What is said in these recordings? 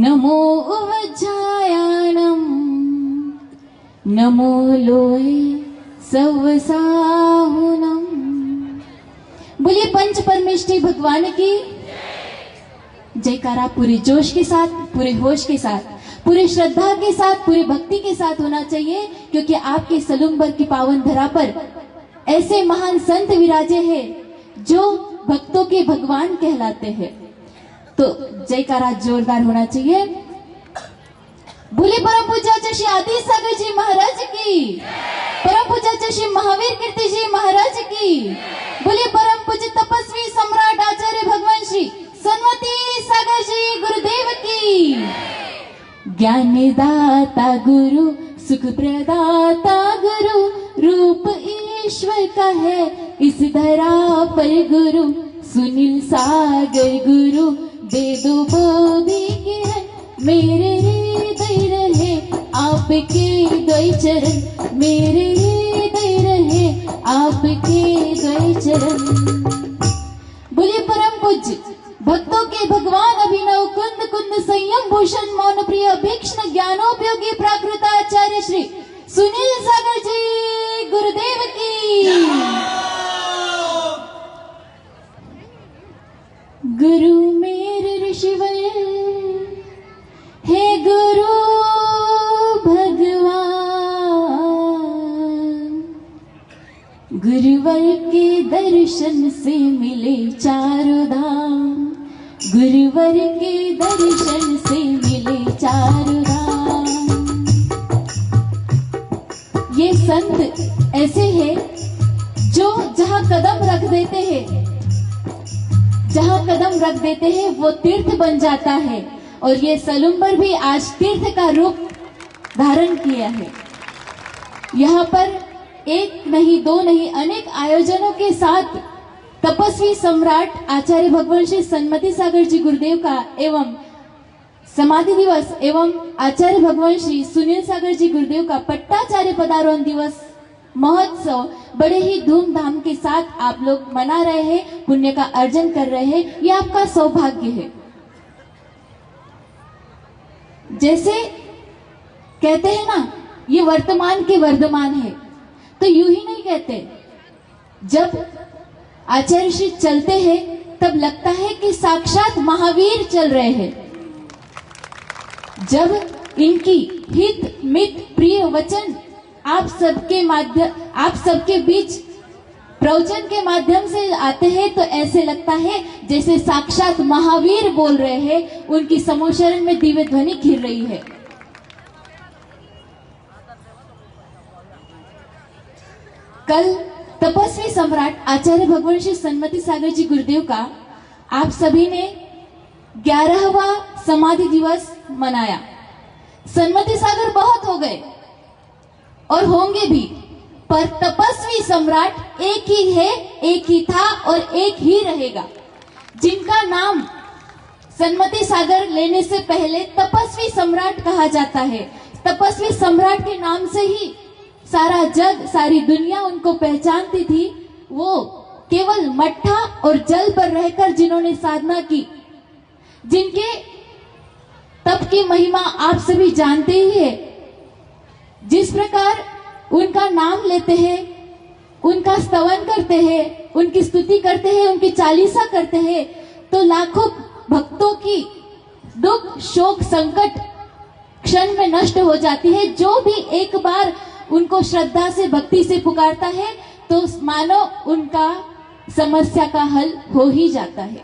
नमो उज्जायाणं नमो लोये सवसाहुनम। बोलिए पंच परमेष्ठी भगवान की जयकारा पूरे जोश के साथ, पूरे होश के साथ, पूरे श्रद्धा के साथ, पूरे भक्ति के साथ होना चाहिए, क्योंकि आपके सलुम्बर की पावन धरा पर ऐसे महान संत विराजे हैं जो भक्तों के भगवान कहलाते हैं। तो जयकारा जोरदार होना चाहिए। बोले परम पूज्य श्री आदि सागर जी महाराज की, परम पूज्य श्री महावीर कीर्ति जी महाराज की, बोले परम पूज्य तपस्वी सम्राट आचार्य भगवान श्री सन्मति सागर जी गुरुदेव की। ज्ञानदाता गुरु, सुख प्रदाता गुरु, रूप ईश्वर का है इस धरा पर गुरु। सुनील सागर गुरु, वेदो बोधि के है, मेरे हृदय रहे आपके द्वय चरण, मेरे हृदय रहे आपके द्वय चरण। बोलिए परम पूज्य भक्तों के भगवान अभिनव कुंद कुंद संयम भूषण मौन प्रिय भीक्षण ज्ञानोपयोगी प्राकृताचार्य श्री सुनील सागर जी गुरुदेव की। गुरु मेरे ऋषिवर हे गुरु भगवान, गुरुवर के दर्शन से मिले चारों धाम, गुरुवर के दर्शन से मिले चारों धाम। ये संत ऐसे हैं जो जहां कदम रख देते हैं, जहां कदम रख देते हैं वो तीर्थ बन जाता है। और ये सलुम्बर भी आज तीर्थ का रूप धारण किया है। यहाँ पर एक नहीं, दो नहीं, अनेक आयोजनों के साथ तपस्वी सम्राट आचार्य भगवान श्री सन्मति सागर जी गुरुदेव का एवं समाधि दिवस एवं आचार्य भगवान श्री सुनील सागर जी गुरुदेव का पट्टाचार्य पदारोहण दिवस महोत्सव बड़े ही धूमधाम के साथ आप लोग मना रहे हैं, पुण्य का अर्जन कर रहे हैं। ये आपका सौभाग्य है। जैसे कहते हैं ना, ये वर्तमान के वर्धमान है, तो यूं ही नहीं कहते। जब आचार्य श्री चलते हैं तब लगता है कि साक्षात महावीर चल रहे हैं। जब इनकी हित मित प्रिय वचन आप सबके बीच प्रवचन के माध्यम से आते हैं तो ऐसे लगता है जैसे साक्षात महावीर बोल रहे हैं, उनकी समोशरण में दिव्य ध्वनि घिर रही है। कल तपस्वी सम्राट आचार्य भगवान श्री सन्मति सागर जी गुरुदेव का आप सभी ने 11वां समाधि दिवस मनाया। सन्मति सागर बहुत हो गए और होंगे भी, पर तपस्वी सम्राट एक ही है, एक ही था और एक ही रहेगा। जिनका नाम सन्मति सागर लेने से पहले तपस्वी सम्राट कहा जाता है। तपस्वी सम्राट के नाम से ही सारा जग, सारी दुनिया उनको पहचानती थी। वो केवल मट्ठा और जल पर रहकर जिन्होंने साधना की, जिनके तप की महिमा आप सभी जानते ही है। जिस प्रकार उनका नाम लेते हैं, उनका स्तवन करते हैं, उनकी स्तुति करते हैं, उनकी चालीसा करते हैं, तो लाखों भक्तों की दुख शोक संकट क्षण में नष्ट हो जाती है। जो भी एक बार उनको श्रद्धा से भक्ति से पुकारता है तो मानो उनका समस्या का हल हो ही जाता है।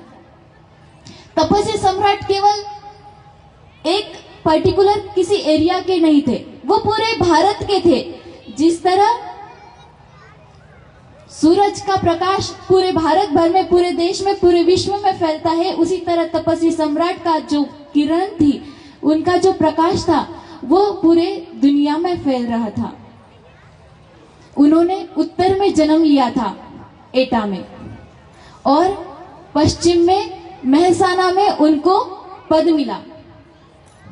तपस्वी सम्राट केवल एक पर्टिकुलर किसी एरिया के नहीं थे, वो पूरे भारत के थे। जिस तरह सूरज का प्रकाश पूरे भारत भर में, पूरे देश में, पूरे विश्व में फैलता है, उसी तरह तपस्वी सम्राट का जो किरण थी, उनका जो प्रकाश था, वो पूरे दुनिया में फैल रहा था। उन्होंने उत्तर में जन्म लिया था एटा में, और पश्चिम में महसाना में उनको पद मिला।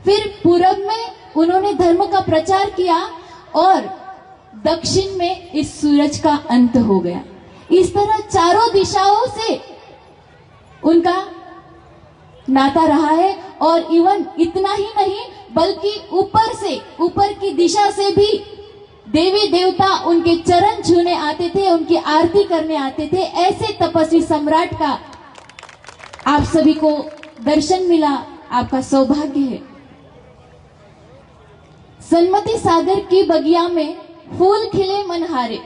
फिर पूरब में उन्होंने धर्म का प्रचार किया और दक्षिण में इस सूरज का अंत हो गया। इस तरह चारों दिशाओं से उनका नाता रहा है। और इवन इतना ही नहीं बल्कि ऊपर से, ऊपर की दिशा से भी देवी देवता उनके चरण छूने आते थे, उनकी आरती करने आते थे। ऐसे तपस्वी सम्राट का आप सभी को दर्शन मिला, आपका सौभाग्य है। सन्मति सागर की बगिया में फूल खिले मनहारे,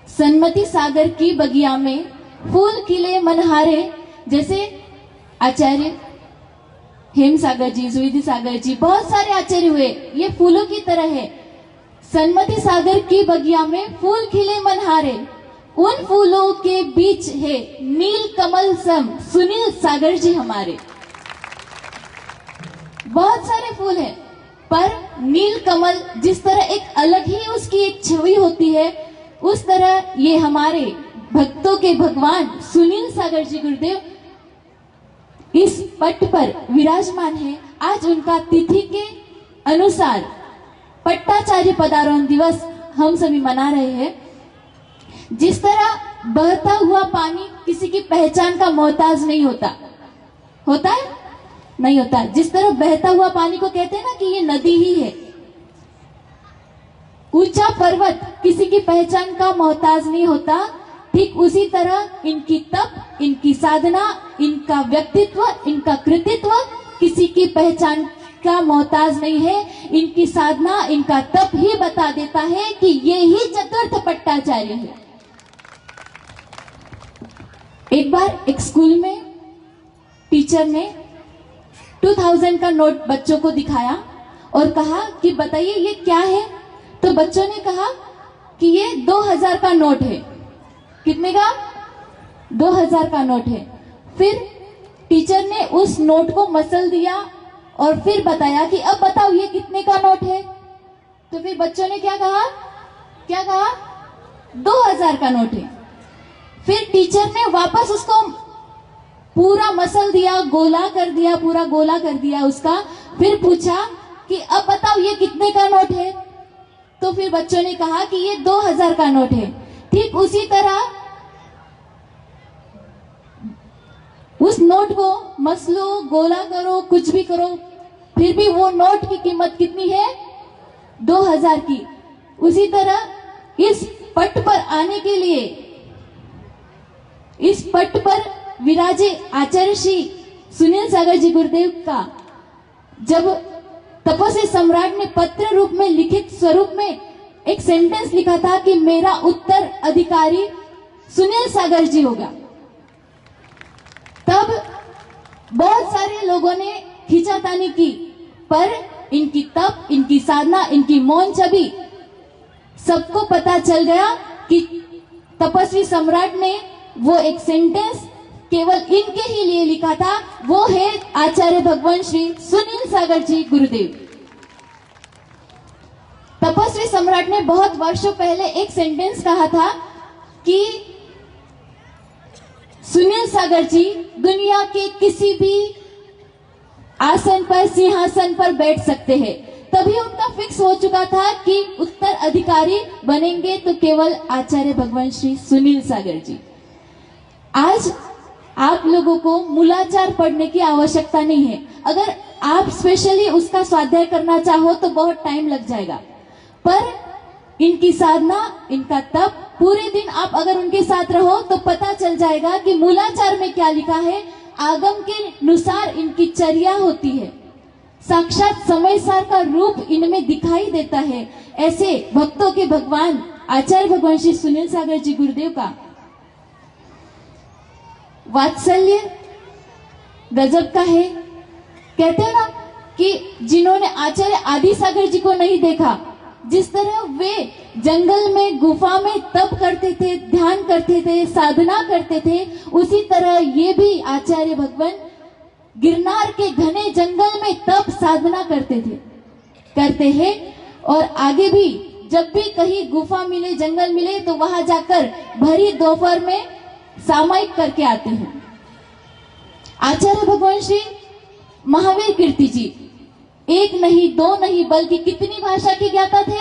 सन्मति सागर की बगिया में फूल खिले मनहारे। जैसे आचार्य हेम सागर जी, सुविधि सागर जी, बहुत सारे आचार्य हुए, ये फूलों की तरह है। सन्मति सागर की बगिया में फूल खिले मनहारे, उन फूलों के बीच है नील कमल सम सुनील सागर जी हमारे। बहुत सारे फूल हैं, पर नील कमल जिस तरह एक अलग ही उसकी एक छवि होती है, उस तरह ये हमारे भक्तों के भगवान सुनील सागर जी गुरुदेव इस पट पर विराजमान है। आज उनका तिथि के अनुसार पट्टाचार्य पदारोहण दिवस हम सभी मना रहे हैं। जिस तरह बहता हुआ पानी किसी की पहचान का मोहताज नहीं होता, होता है? नहीं होता। जिस तरह बहता हुआ पानी को कहते हैं ना कि ये नदी ही है। ऊंचा पर्वत किसी की पहचान का मोहताज नहीं होता, ठीक उसी तरह इनकी तप, इनकी साधना, इनका व्यक्तित्व, इनका कृतित्व किसी की पहचान का मोहताज नहीं है। इनकी साधना, इनका तप ही बता देता है कि ये ही चतुर्थ पट्टाचार्य है। एक बार एक स्कूल में टीचर ने 2000 का नोट बच्चों को दिखाया और कहा कि बताइए ये क्या है। तो बच्चों ने कहा कि ये 2000 का नोट है। कितने का? 2000 का नोट है। फिर टीचर ने उस नोट को मसल दिया और फिर बताया कि अब बताओ ये कितने का नोट है। तो फिर बच्चों ने क्या कहा? 2000 का नोट है। फिर टीचर ने वापस उसको पूरा मसल दिया, गोला कर दिया, पूरा गोला कर दिया उसका। फिर पूछा कि अब बताओ ये कितने का नोट है। तो फिर बच्चों ने कहा कि ये 2000 का नोट है। ठीक उसी तरह उस नोट को मसलो, गोला करो, कुछ भी करो, फिर भी वो नोट की कीमत कितनी है? 2000 की। उसी तरह इस पट पर आने के लिए, इस पट पर विराजे आचार्य श्री सुनील सागर जी गुरुदेव का जब तपस्वी सम्राट ने पत्र रूप में, लिखित स्वरूप में एक सेंटेंस लिखा था कि मेरा उत्तर अधिकारी सुनील सागर जी होगा, तब बहुत सारे लोगों ने खींचातानी की, पर इनकी तप, इनकी साधना, इनकी मौन छवि सबको पता चल गया कि तपस्वी सम्राट ने वो एक सेंटेंस केवल इनके ही लिए लिखा था। वो है आचार्य भगवान श्री सुनील सागर जी गुरुदेव। तपस्वी सम्राट ने बहुत वर्षों पहले एक सेंटेंस कहा था कि सुनील सागर जी दुनिया के किसी भी आसन पर, सिंहासन पर बैठ सकते हैं। तभी उनका फिक्स हो चुका था कि उत्तराधिकारी बनेंगे तो केवल आचार्य भगवान श्री सुनील सागर जी। आज आप लोगों को मूलाचार पढ़ने की आवश्यकता नहीं है। अगर आप स्पेशली उसका स्वाध्याय करना चाहो तो बहुत टाइम लग जाएगा, पर इनकी साधना, इनका तप, पूरे दिन आप अगर उनके साथ रहो तो पता चल जाएगा कि मूलाचार में क्या लिखा है। आगम के अनुसार इनकी चर्या होती है, साक्षात समय सार का रूप इनमें दिखाई देता है। ऐसे भक्तों के भगवान आचार्य भगवान श्री सुनील सागर जी गुरुदेव का वात्सल्य गजब का है। कहते हैं ना कि जिन्होंने आचार्य आदि सागर जी को नहीं देखा, जिस तरह वे जंगल में, गुफा में तप करते थे, ध्यान करते थे, साधना करते थे, उसी तरह ये भी आचार्य भगवान गिरनार के घने जंगल में तप साधना करते हैं। और आगे भी जब भी कहीं गुफा मिले, जंगल मिले, तो वहां जाकर भरी दोपहर में सामायिक करके आते हैं। आचार्य भगवान श्री महावीर कीर्ति जी एक नहीं, दो नहीं, बल्कि कितनी भाषा के ज्ञाता थे?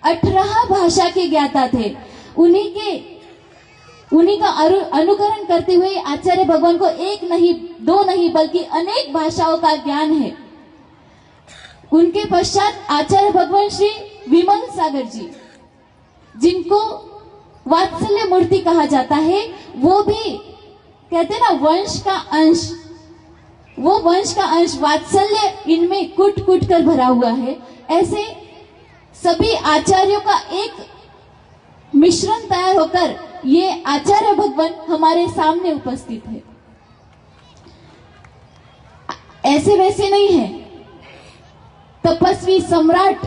18 भाषा के ज्ञाता थे। उन्हीं के उन्हीं का अनुकरण करते हुए आचार्य भगवान को एक नहीं, दो नहीं, बल्कि अनेक भाषाओं का ज्ञान है। उनके पश्चात आचार्य भगवान श्री विमल सागर जी, जिनको वात्सल्य मूर्ति कहा जाता है, वो भी कहते हैं ना वंश का अंश, वो वंश का अंश, वात्सल्य इनमें कुट कुट कर भरा हुआ है। ऐसे सभी आचार्यों का एक मिश्रण तैयार होकर ये आचार्य भगवान हमारे सामने उपस्थित है। ऐसे वैसे नहीं है। तपस्वी सम्राट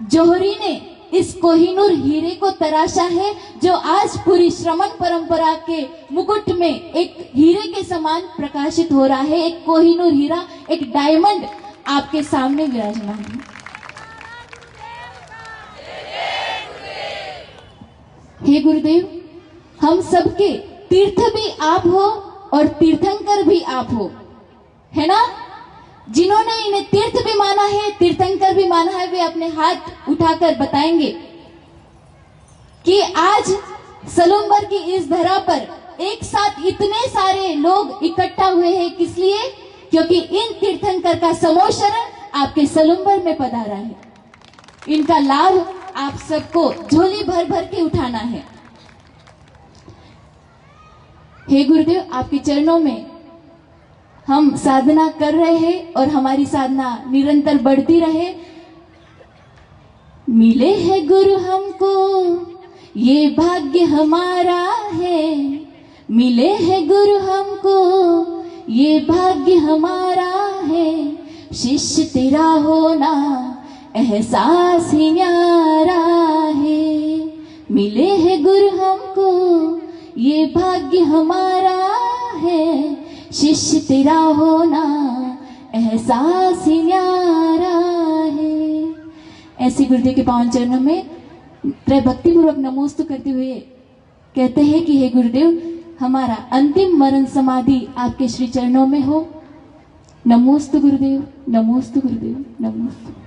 जौहरी ने इस कोहिनूर हीरे को तराशा है, जो आज पूरी श्रमण परंपरा के मुकुट में एक हीरे के समान प्रकाशित हो रहा है। एक कोहिनूर हीरा, एक डायमंड आपके सामने विराजमान है। हे गुरुदेव, हम सबके तीर्थ भी आप हो और तीर्थंकर भी आप हो, है ना? जिन्होंने इन्हें तीर्थ भी माना है, तीर्थंकर भी माना है, वे अपने हाथ उठाकर बताएंगे कि आज सलूम्बर की इस धरा पर एक साथ इतने सारे लोग इकट्ठा हुए हैं। किस लिए? क्योंकि इन तीर्थंकर का समोशरण आपके सलूम्बर में पधारा है। इनका लाभ आप सबको झोली भर भर के उठाना है। हे गुरुदेव, आपके चरणों में हम साधना कर रहे हैं और हमारी साधना निरंतर बढ़ती रहे। मिले हैं गुरु हमको, ये भाग्य हमारा है। मिले हैं गुरु हमको, ये भाग्य हमारा है। शिष्य तेरा होना एहसास ही न्यारा है। मिले हैं गुरु हमको, ये भाग्य हमारा है। शिष्य तेरा होना एहसास ही न्यारा है। ऐसे गुरुदेव के पावन चरणों में त्रय भक्ति पूर्वक नमोस्तु करते हुए कहते हैं कि हे गुरुदेव, हमारा अंतिम मरण समाधि आपके श्री चरणों में हो। नमोस्तु गुरुदेव, नमोस्तु गुरुदेव, नमोस्तु।